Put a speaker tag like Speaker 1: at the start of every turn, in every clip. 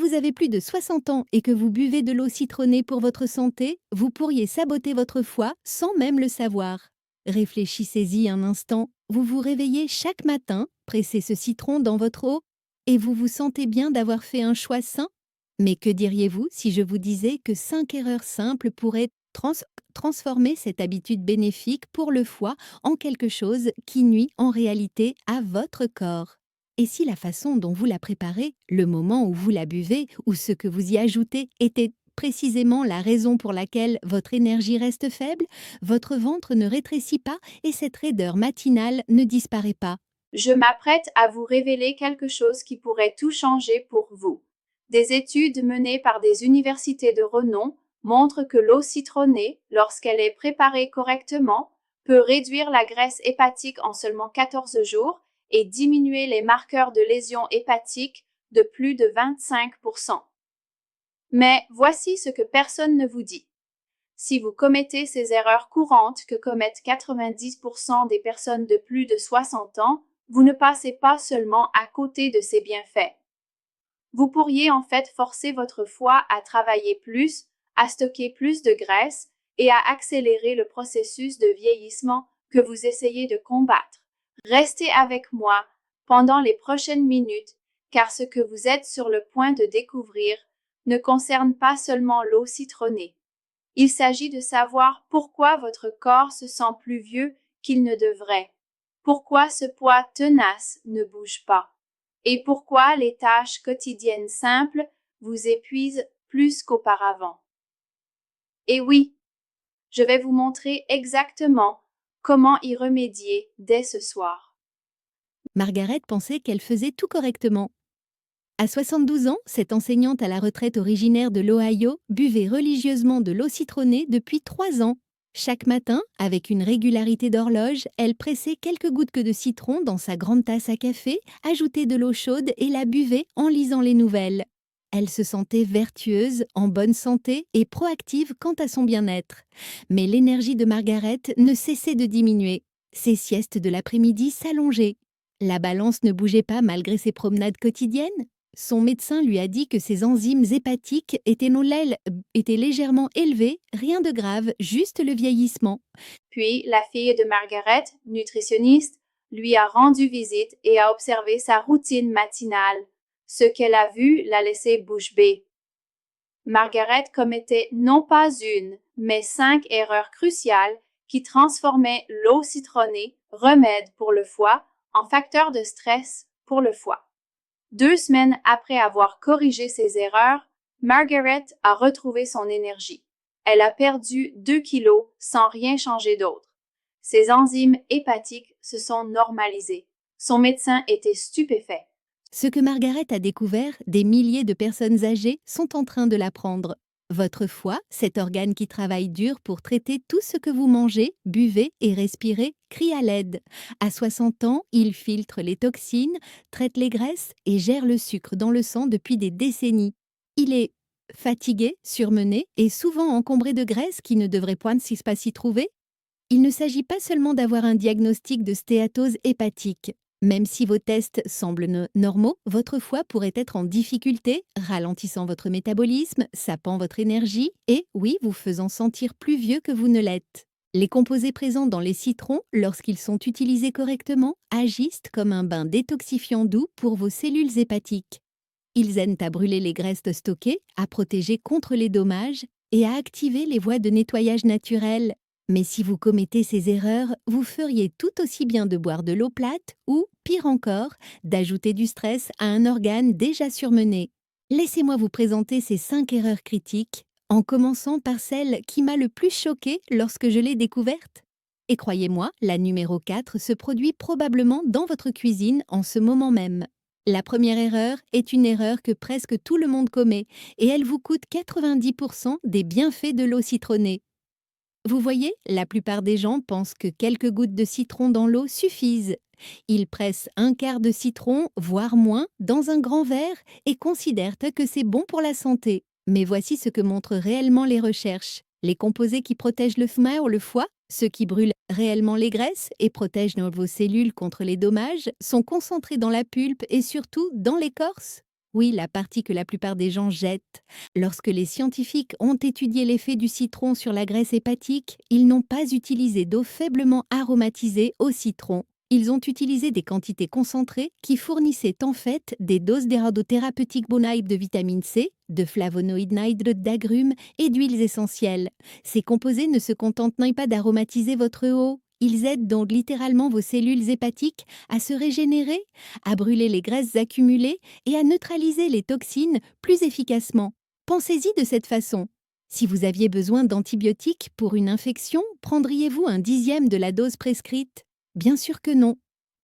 Speaker 1: vous avez plus de 60 ans et que vous buvez de l'eau citronnée pour votre santé, vous pourriez saboter votre foie sans même le savoir. Réfléchissez-y un instant, vous vous réveillez chaque matin, pressez ce citron dans votre eau et vous vous sentez bien d'avoir fait un choix sain? Mais que diriez-vous si je vous disais que 5 erreurs simples pourraient transformer cette habitude bénéfique pour le foie en quelque chose qui nuit en réalité à votre corps? Et si la façon dont vous la préparez, le moment où vous la buvez ou ce que vous y ajoutez était précisément la raison pour laquelle votre énergie reste faible, votre ventre ne rétrécit pas et cette raideur matinale ne disparaît pas?
Speaker 2: Je m'apprête à vous révéler quelque chose qui pourrait tout changer pour vous. Des études menées par des universités de renom montrent que l'eau citronnée, lorsqu'elle est préparée correctement, peut réduire la graisse hépatique en seulement 14 jours et diminuer les marqueurs de lésions hépatiques de plus de 25%. Mais voici ce que personne ne vous dit. Si vous commettez ces erreurs courantes que commettent 90% des personnes de plus de 60 ans, vous ne passez pas seulement à côté de ces bienfaits. Vous pourriez en fait forcer votre foie à travailler plus, à stocker plus de graisse et à accélérer le processus de vieillissement que vous essayez de combattre. Restez avec moi pendant les prochaines minutes, car ce que vous êtes sur le point de découvrir ne concerne pas seulement l'eau citronnée. Il s'agit de savoir pourquoi votre corps se sent plus vieux qu'il ne devrait, pourquoi ce poids tenace ne bouge pas, et pourquoi les tâches quotidiennes simples vous épuisent plus qu'auparavant. Et oui, je vais vous montrer exactement comment y remédier dès ce soir.
Speaker 1: Margaret pensait qu'elle faisait tout correctement. À 72 ans, cette enseignante à la retraite originaire de l'Ohio buvait religieusement de l'eau citronnée depuis 3 ans. Chaque matin, avec une régularité d'horloge, elle pressait quelques gouttes de citron dans sa grande tasse à café, ajoutait de l'eau chaude et la buvait en lisant les nouvelles. Elle se sentait vertueuse, en bonne santé et proactive quant à son bien-être. Mais l'énergie de Margaret ne cessait de diminuer. Ses siestes de l'après-midi s'allongeaient. La balance ne bougeait pas malgré ses promenades quotidiennes. Son médecin lui a dit que ses enzymes hépatiques étaient légèrement élevées, rien de grave, juste le vieillissement.
Speaker 2: Puis, la fille de Margaret, nutritionniste, lui a rendu visite et a observé sa routine matinale. Ce qu'elle a vu l'a laissé bouche bée. Margaret commettait non pas une, mais 5 erreurs cruciales qui transformaient l'eau citronnée, remède pour le foie, en facteur de stress pour le foie. 2 semaines après avoir corrigé ses erreurs, Margaret a retrouvé son énergie. Elle a perdu 2 kilos sans rien changer d'autre. Ses enzymes hépatiques se sont normalisées. Son médecin était stupéfait.
Speaker 1: Ce que Margaret a découvert, des milliers de personnes âgées sont en train de l'apprendre. Votre foie, cet organe qui travaille dur pour traiter tout ce que vous mangez, buvez et respirez, crie à l'aide. À 60 ans, il filtre les toxines, traite les graisses et gère le sucre dans le sang depuis des décennies. Il est fatigué, surmené et souvent encombré de graisse qui ne devrait point s'y trouver. Il ne s'agit pas seulement d'avoir un diagnostic de stéatose hépatique. Même si vos tests semblent normaux, votre foie pourrait être en difficulté, ralentissant votre métabolisme, sapant votre énergie et, oui, vous faisant sentir plus vieux que vous ne l'êtes. Les composés présents dans les citrons, lorsqu'ils sont utilisés correctement, agissent comme un bain détoxifiant doux pour vos cellules hépatiques. Ils aident à brûler les graisses stockées, à protéger contre les dommages et à activer les voies de nettoyage naturelles. Mais si vous commettez ces erreurs, vous feriez tout aussi bien de boire de l'eau plate ou, pire encore, d'ajouter du stress à un organe déjà surmené. Laissez-moi vous présenter ces 5 erreurs critiques, en commençant par celle qui m'a le plus choquée lorsque je l'ai découverte. Et croyez-moi, la numéro 4 se produit probablement dans votre cuisine en ce moment même. La première erreur est une erreur que presque tout le monde commet et elle vous coûte 90% des bienfaits de l'eau citronnée. Vous voyez, la plupart des gens pensent que quelques gouttes de citron dans l'eau suffisent. Ils pressent un quart de citron, voire moins, dans un grand verre et considèrent que c'est bon pour la santé. Mais voici ce que montrent réellement les recherches. Les composés qui protègent le foie ou le foie, ceux qui brûlent réellement les graisses et protègent vos cellules contre les dommages, sont concentrés dans la pulpe et surtout dans l'écorce. Oui, la partie que la plupart des gens jettent. Lorsque les scientifiques ont étudié l'effet du citron sur la graisse hépatique, ils n'ont pas utilisé d'eau faiblement aromatisée au citron. Ils ont utilisé des quantités concentrées qui fournissaient en fait des doses d'éradothérapeutiques bonaïdes de vitamine C, de flavonoïdes naïdes d'agrumes et d'huiles essentielles. Ces composés ne se contentent pas d'aromatiser votre eau. Ils aident donc littéralement vos cellules hépatiques à se régénérer, à brûler les graisses accumulées et à neutraliser les toxines plus efficacement. Pensez-y de cette façon. Si vous aviez besoin d'antibiotiques pour une infection, prendriez-vous un dixième de la dose prescrite? Bien sûr que non.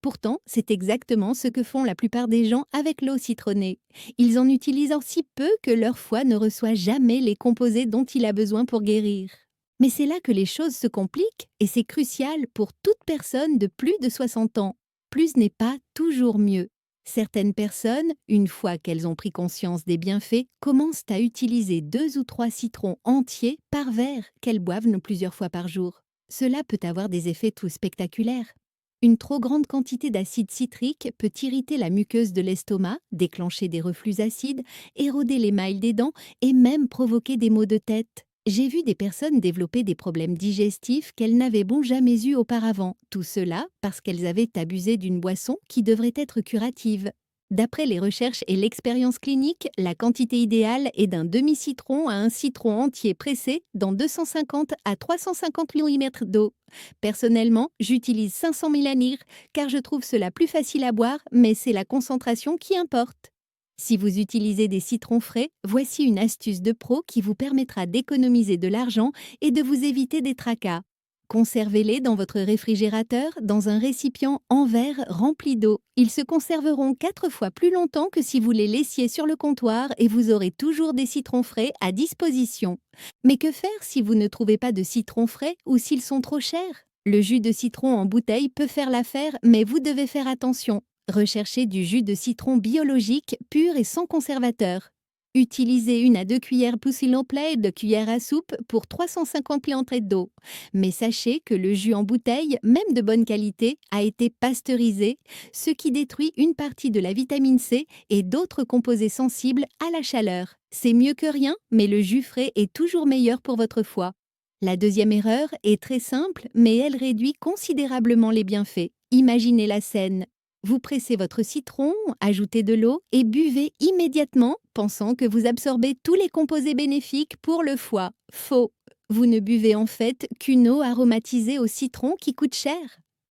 Speaker 1: Pourtant, c'est exactement ce que font la plupart des gens avec l'eau citronnée. Ils en utilisent si peu que leur foie ne reçoit jamais les composés dont il a besoin pour guérir. Mais c'est là que les choses se compliquent et c'est crucial pour toute personne de plus de 60 ans. Plus n'est pas toujours mieux. Certaines personnes, une fois qu'elles ont pris conscience des bienfaits, commencent à utiliser 2 ou 3 citrons entiers par verre qu'elles boivent plusieurs fois par jour. Cela peut avoir des effets tout spectaculaires. Une trop grande quantité d'acide citrique peut irriter la muqueuse de l'estomac, déclencher des reflux acides, éroder l'émail des dents et même provoquer des maux de tête. J'ai vu des personnes développer des problèmes digestifs qu'elles n'avaient jamais eus auparavant, tout cela parce qu'elles avaient abusé d'une boisson qui devrait être curative. D'après les recherches et l'expérience clinique, la quantité idéale est d'un demi-citron à un citron entier pressé dans 250 à 350 millilitres d'eau. Personnellement, j'utilise 500 milliliters car je trouve cela plus facile à boire, mais c'est la concentration qui importe. Si vous utilisez des citrons frais, voici une astuce de pro qui vous permettra d'économiser de l'argent et de vous éviter des tracas. Conservez-les dans votre réfrigérateur dans un récipient en verre rempli d'eau. Ils se conserveront 4 fois plus longtemps que si vous les laissiez sur le comptoir et vous aurez toujours des citrons frais à disposition. Mais que faire si vous ne trouvez pas de citrons frais ou s'ils sont trop chers? Le jus de citron en bouteille peut faire l'affaire, mais vous devez faire attention. Recherchez du jus de citron biologique, pur et sans conservateur. Utilisez 1 à 2 cuillères poussillon-play de cuillère à soupe pour 350 millilitres d'eau. Mais sachez que le jus en bouteille, même de bonne qualité, a été pasteurisé, ce qui détruit une partie de la vitamine C et d'autres composés sensibles à la chaleur. C'est mieux que rien, mais le jus frais est toujours meilleur pour votre foie. La deuxième erreur est très simple, mais elle réduit considérablement les bienfaits. Imaginez la scène. Vous pressez votre citron, ajoutez de l'eau et buvez immédiatement, pensant que vous absorbez tous les composés bénéfiques pour le foie. Faux. Vous ne buvez en fait qu'une eau aromatisée au citron qui coûte cher.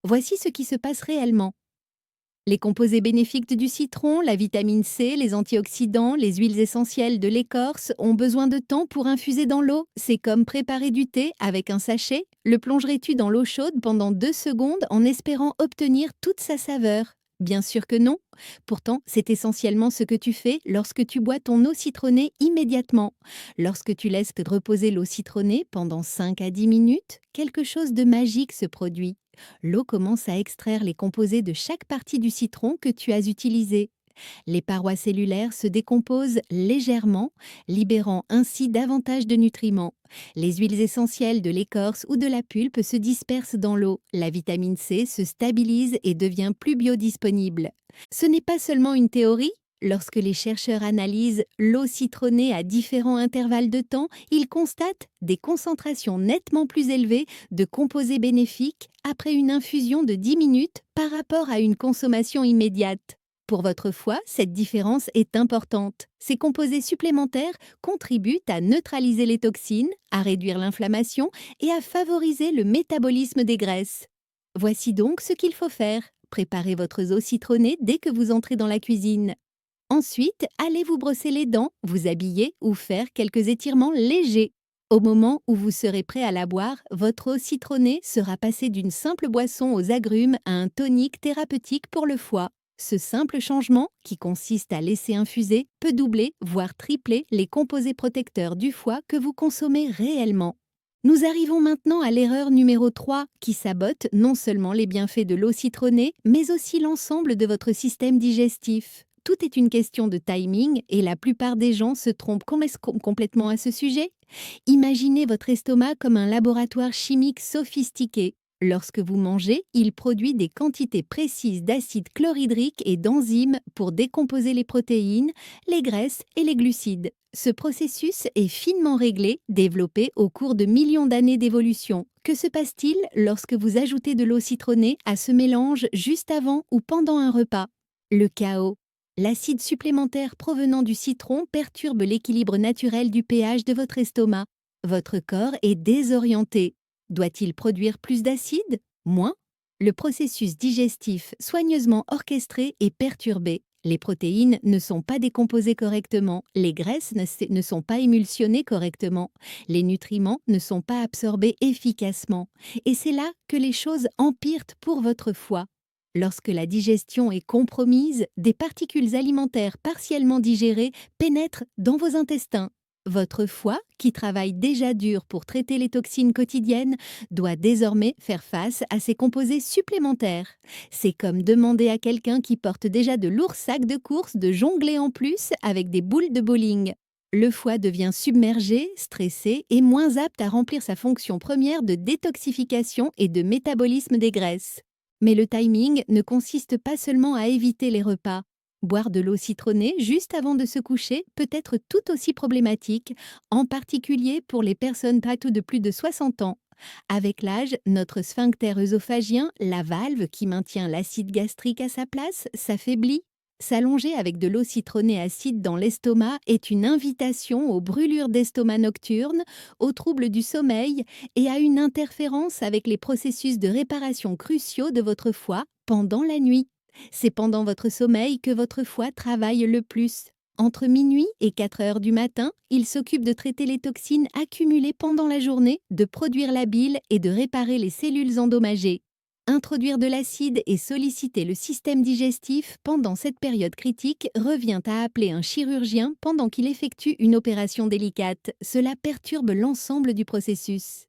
Speaker 1: Voici ce qui se passe réellement. Les composés bénéfiques du citron, la vitamine C, les antioxydants, les huiles essentielles de l'écorce ont besoin de temps pour infuser dans l'eau. C'est comme préparer du thé avec un sachet. Le plongerais-tu dans l'eau chaude pendant 2 secondes en espérant obtenir toute sa saveur? Bien sûr que non. Pourtant, c'est essentiellement ce que tu fais lorsque tu bois ton eau citronnée immédiatement. Lorsque tu laisses reposer l'eau citronnée pendant 5 à 10 minutes, quelque chose de magique se produit. L'eau commence à extraire les composés de chaque partie du citron que tu as utilisé. Les parois cellulaires se décomposent légèrement, libérant ainsi davantage de nutriments. Les huiles essentielles de l'écorce ou de la pulpe se dispersent dans l'eau. La vitamine C se stabilise et devient plus biodisponible. Ce n'est pas seulement une théorie. Lorsque les chercheurs analysent l'eau citronnée à différents intervalles de temps, ils constatent des concentrations nettement plus élevées de composés bénéfiques après une infusion de 10 minutes par rapport à une consommation immédiate. Pour votre foie, cette différence est importante. Ces composés supplémentaires contribuent à neutraliser les toxines, à réduire l'inflammation et à favoriser le métabolisme des graisses. Voici donc ce qu'il faut faire. Préparez votre eau citronnée dès que vous entrez dans la cuisine. Ensuite, allez vous brosser les dents, vous habiller ou faire quelques étirements légers. Au moment où vous serez prêt à la boire, votre eau citronnée sera passée d'une simple boisson aux agrumes à un tonique thérapeutique pour le foie. Ce simple changement, qui consiste à laisser infuser, peut doubler, voire tripler les composés protecteurs du foie que vous consommez réellement. Nous arrivons maintenant à l'erreur numéro 3, qui sabote non seulement les bienfaits de l'eau citronnée, mais aussi l'ensemble de votre système digestif. Tout est une question de timing et la plupart des gens se trompent complètement à ce sujet. Imaginez votre estomac comme un laboratoire chimique sophistiqué. Lorsque vous mangez, il produit des quantités précises d'acide chlorhydrique et d'enzymes pour décomposer les protéines, les graisses et les glucides. Ce processus est finement réglé, développé au cours de millions d'années d'évolution. Que se passe-t-il lorsque vous ajoutez de l'eau citronnée à ce mélange juste avant ou pendant un repas? Le chaos. L'acide supplémentaire provenant du citron perturbe l'équilibre naturel du pH de votre estomac. Votre corps est désorienté. Doit-il produire plus d'acide? Moins? Le processus digestif soigneusement orchestré est perturbé. Les protéines ne sont pas décomposées correctement, les graisses ne sont pas émulsionnées correctement, les nutriments ne sont pas absorbés efficacement. Et c'est là que les choses empirent pour votre foie. Lorsque la digestion est compromise, des particules alimentaires partiellement digérées pénètrent dans vos intestins. Votre foie, qui travaille déjà dur pour traiter les toxines quotidiennes, doit désormais faire face à ces composés supplémentaires. C'est comme demander à quelqu'un qui porte déjà de lourds sacs de course de jongler en plus avec des boules de bowling. Le foie devient submergé, stressé et moins apte à remplir sa fonction première de détoxification et de métabolisme des graisses. Mais le timing ne consiste pas seulement à éviter les repas. Boire de l'eau citronnée juste avant de se coucher peut être tout aussi problématique, en particulier pour les personnes âgées de plus de 60 ans. Avec l'âge, notre sphincter œsophagien, la valve qui maintient l'acide gastrique à sa place, s'affaiblit. S'allonger avec de l'eau citronnée acide dans l'estomac est une invitation aux brûlures d'estomac nocturnes, aux troubles du sommeil et à une interférence avec les processus de réparation cruciaux de votre foie pendant la nuit. C'est pendant votre sommeil que votre foie travaille le plus. Entre minuit et 4 heures du matin, il s'occupe de traiter les toxines accumulées pendant la journée, de produire la bile et de réparer les cellules endommagées. Introduire de l'acide et solliciter le système digestif pendant cette période critique revient à appeler un chirurgien pendant qu'il effectue une opération délicate. Cela perturbe l'ensemble du processus.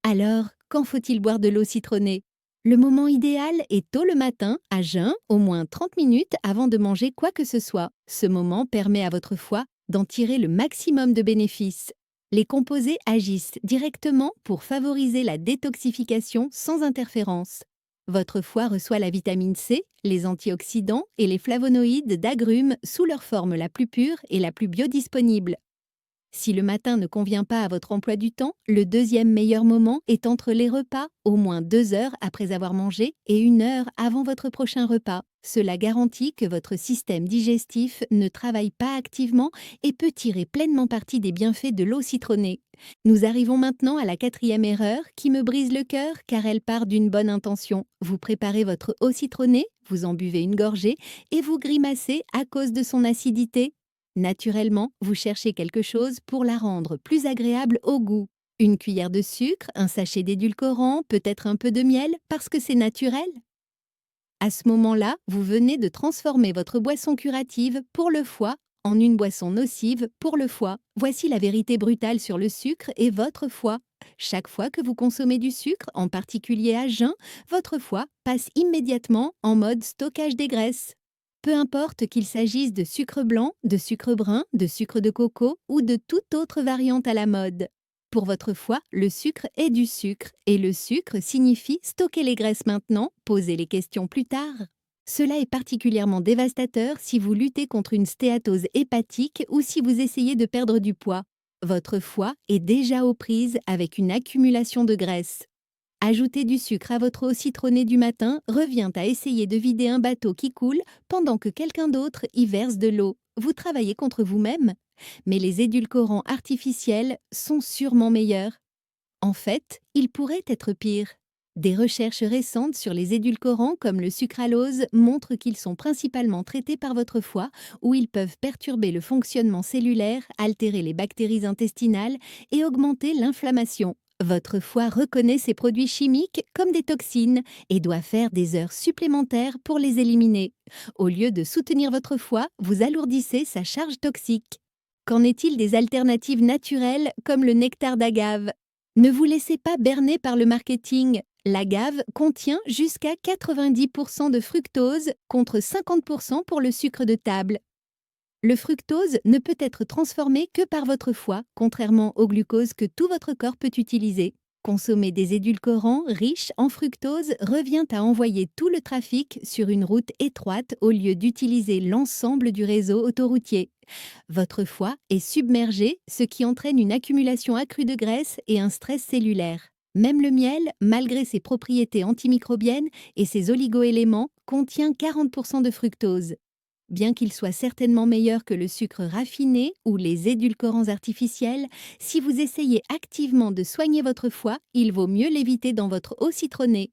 Speaker 1: Alors, quand faut-il boire de l'eau citronnée? Le moment idéal est tôt le matin, à jeun, au moins 30 minutes avant de manger quoi que ce soit. Ce moment permet à votre foie d'en tirer le maximum de bénéfices. Les composés agissent directement pour favoriser la détoxification sans interférence. Votre foie reçoit la vitamine C, les antioxydants et les flavonoïdes d'agrumes sous leur forme la plus pure et la plus biodisponible. Si le matin ne convient pas à votre emploi du temps, le deuxième meilleur moment est entre les repas, au moins 2 heures après avoir mangé et 1 heure avant votre prochain repas. Cela garantit que votre système digestif ne travaille pas activement et peut tirer pleinement parti des bienfaits de l'eau citronnée. Nous arrivons maintenant à la 4e erreur qui me brise le cœur car elle part d'une bonne intention. Vous préparez votre eau citronnée, vous en buvez une gorgée et vous grimacez à cause de son acidité. Naturellement, vous cherchez quelque chose pour la rendre plus agréable au goût. Une cuillère de sucre, un sachet d'édulcorant, peut-être un peu de miel, parce que c'est naturel. À ce moment-là, vous venez de transformer votre boisson curative pour le foie en une boisson nocive pour le foie. Voici la vérité brutale sur le sucre et votre foie. Chaque fois que vous consommez du sucre, en particulier à jeun, votre foie passe immédiatement en mode stockage des graisses. Peu importe qu'il s'agisse de sucre blanc, de sucre brun, de sucre de coco ou de toute autre variante à la mode. Pour votre foie, le sucre est du sucre et le sucre signifie stocker les graisses maintenant, poser les questions plus tard. Cela est particulièrement dévastateur si vous luttez contre une stéatose hépatique ou si vous essayez de perdre du poids. Votre foie est déjà aux prises avec une accumulation de graisse. Ajouter du sucre à votre eau citronnée du matin revient à essayer de vider un bateau qui coule pendant que quelqu'un d'autre y verse de l'eau. Vous travaillez contre vous-même. Mais les édulcorants artificiels sont sûrement meilleurs. En fait, ils pourraient être pires. Des recherches récentes sur les édulcorants comme le sucralose montrent qu'ils sont principalement traités par votre foie où ils peuvent perturber le fonctionnement cellulaire, altérer les bactéries intestinales et augmenter l'inflammation. Votre foie reconnaît ces produits chimiques comme des toxines et doit faire des heures supplémentaires pour les éliminer. Au lieu de soutenir votre foie, vous alourdissez sa charge toxique. Qu'en est-il des alternatives naturelles comme le nectar d'agave? Ne vous laissez pas berner par le marketing. L'agave contient jusqu'à 90% de fructose contre 50% pour le sucre de table. Le fructose ne peut être transformé que par votre foie, contrairement au glucose que tout votre corps peut utiliser. Consommer des édulcorants riches en fructose revient à envoyer tout le trafic sur une route étroite au lieu d'utiliser l'ensemble du réseau autoroutier. Votre foie est submergé, ce qui entraîne une accumulation accrue de graisse et un stress cellulaire. Même le miel, malgré ses propriétés antimicrobiennes et ses oligoéléments, contient 40% de fructose. Bien qu'il soit certainement meilleur que le sucre raffiné ou les édulcorants artificiels, si vous essayez activement de soigner votre foie, il vaut mieux l'éviter dans votre eau citronnée.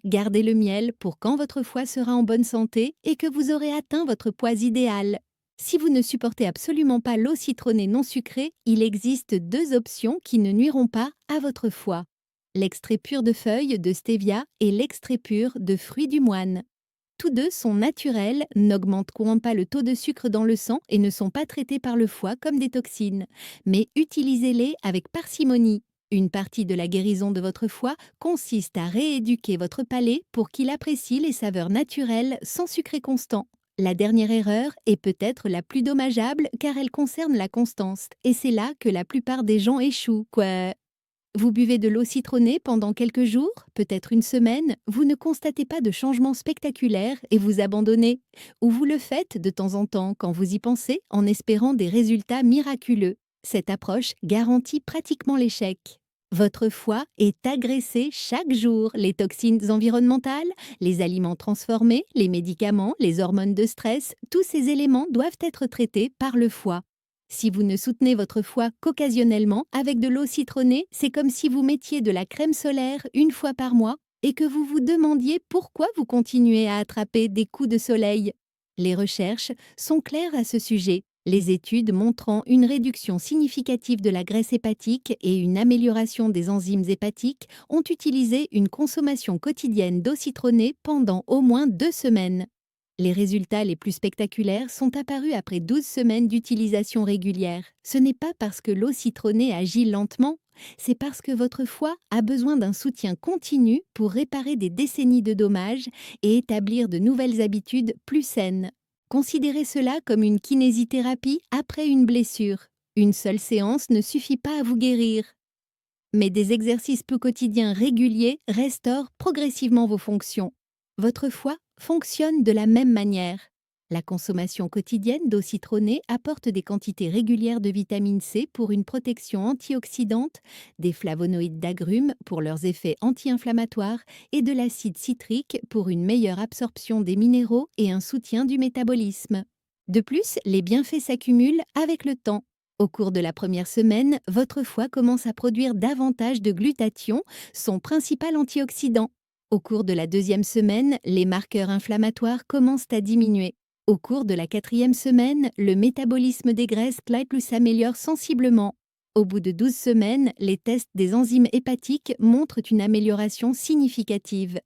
Speaker 1: Gardez le miel pour quand votre foie sera en bonne santé et que vous aurez atteint votre poids idéal. Si vous ne supportez absolument pas l'eau citronnée non sucrée, il existe deux options qui ne nuiront pas à votre foie. L'extrait pur de feuilles de stevia et l'extrait pur de fruits du moine. Tous deux sont naturels, n'augmenteront pas le taux de sucre dans le sang et ne sont pas traités par le foie comme des toxines. Mais utilisez-les avec parcimonie. Une partie de la guérison de votre foie consiste à rééduquer votre palais pour qu'il apprécie les saveurs naturelles sans sucré constant. La dernière erreur est peut-être la plus dommageable car elle concerne la constance. Et c'est là que la plupart des gens échouent, quoi. Vous buvez de l'eau citronnée pendant quelques jours, peut-être une semaine, vous ne constatez pas de changement spectaculaire et vous abandonnez. Ou vous le faites de temps en temps quand vous y pensez en espérant des résultats miraculeux. Cette approche garantit pratiquement l'échec. Votre foie est agressé chaque jour. Les toxines environnementales, les aliments transformés, les médicaments, les hormones de stress, tous ces éléments doivent être traités par le foie. Si vous ne soutenez votre foie qu'occasionnellement avec de l'eau citronnée, c'est comme si vous mettiez de la crème solaire une fois par mois et que vous vous demandiez pourquoi vous continuez à attraper des coups de soleil. Les recherches sont claires à ce sujet. Les études montrant une réduction significative de la graisse hépatique et une amélioration des enzymes hépatiques ont utilisé une consommation quotidienne d'eau citronnée pendant au moins 2 semaines. Les résultats les plus spectaculaires sont apparus après 12 semaines d'utilisation régulière. Ce n'est pas parce que l'eau citronnée agit lentement, c'est parce que votre foie a besoin d'un soutien continu pour réparer des décennies de dommages et établir de nouvelles habitudes plus saines. Considérez cela comme une kinésithérapie après une blessure. Une seule séance ne suffit pas à vous guérir. Mais des exercices peu quotidiens réguliers restaurent progressivement vos fonctions. Votre foie fonctionne de la même manière. La consommation quotidienne d'eau citronnée apporte des quantités régulières de vitamine C pour une protection antioxydante, des flavonoïdes d'agrumes pour leurs effets anti-inflammatoires et de l'acide citrique pour une meilleure absorption des minéraux et un soutien du métabolisme. De plus, les bienfaits s'accumulent avec le temps. Au cours de la première semaine, votre foie commence à produire davantage de glutathion, son principal antioxydant. Au cours de la deuxième semaine, les marqueurs inflammatoires commencent à diminuer. Au cours de la quatrième semaine, le métabolisme des graisses s'améliore sensiblement. Au bout de 12 semaines, les tests des enzymes hépatiques montrent une amélioration significative.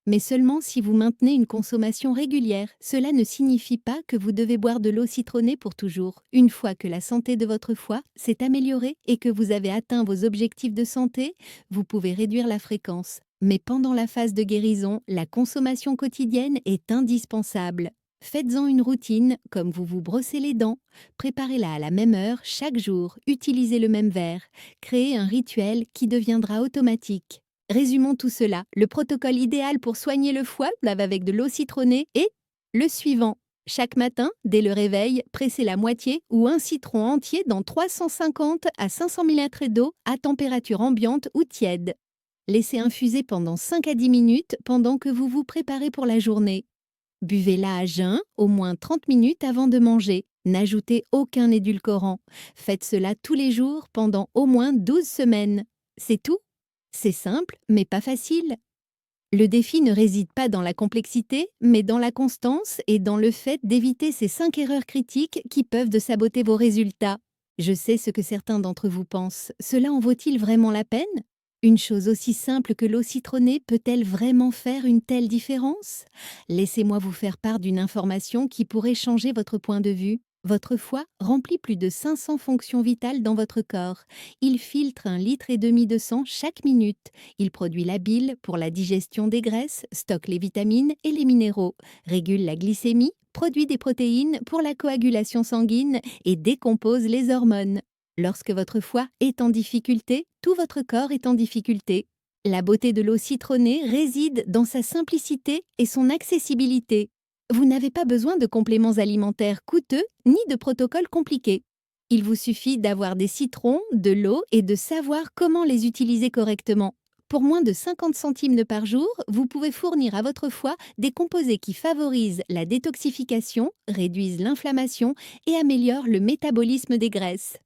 Speaker 1: Mais seulement si vous maintenez une consommation régulière. Cela ne signifie pas que vous devez boire de l'eau citronnée pour toujours. Une fois que la santé de votre foie s'est améliorée et que vous avez atteint vos objectifs de santé, vous pouvez réduire la fréquence. Mais pendant la phase de guérison, la consommation quotidienne est indispensable. Faites-en une routine, comme vous vous brossez les dents. Préparez-la à la même heure chaque jour, utilisez le même verre. Créez un rituel qui deviendra automatique. Résumons tout cela. Le protocole idéal pour soigner le foie, lave avec de l'eau citronnée, est le suivant. Chaque matin, dès le réveil, pressez la moitié ou un citron entier dans 350 à 500 ml d'eau à température ambiante ou tiède. Laissez infuser pendant 5 à 10 minutes pendant que vous vous préparez pour la journée. Buvez-la à jeun, au moins 30 minutes avant de manger. N'ajoutez aucun édulcorant. Faites cela tous les jours pendant au moins 12 semaines. C'est tout. C'est simple, mais pas facile. Le défi ne réside pas dans la complexité, mais dans la constance et dans le fait d'éviter ces 5 erreurs critiques qui peuvent de saboter vos résultats. Je sais ce que certains d'entre vous pensent. Cela en vaut-il vraiment la peine? Une chose aussi simple que l'eau citronnée peut-elle vraiment faire une telle différence? Laissez-moi vous faire part d'une information qui pourrait changer votre point de vue. Votre foie remplit plus de 500 fonctions vitales dans votre corps. Il filtre 1,5 litre de sang chaque minute. Il produit la bile pour la digestion des graisses, stocke les vitamines et les minéraux, régule la glycémie, produit des protéines pour la coagulation sanguine et décompose les hormones. Lorsque votre foie est en difficulté, tout votre corps est en difficulté. La beauté de l'eau citronnée réside dans sa simplicité et son accessibilité. Vous n'avez pas besoin de compléments alimentaires coûteux ni de protocoles compliqués. Il vous suffit d'avoir des citrons, de l'eau et de savoir comment les utiliser correctement. Pour moins de 50 centimes par jour, vous pouvez fournir à votre foie des composés qui favorisent la détoxification, réduisent l'inflammation et améliorent le métabolisme des graisses.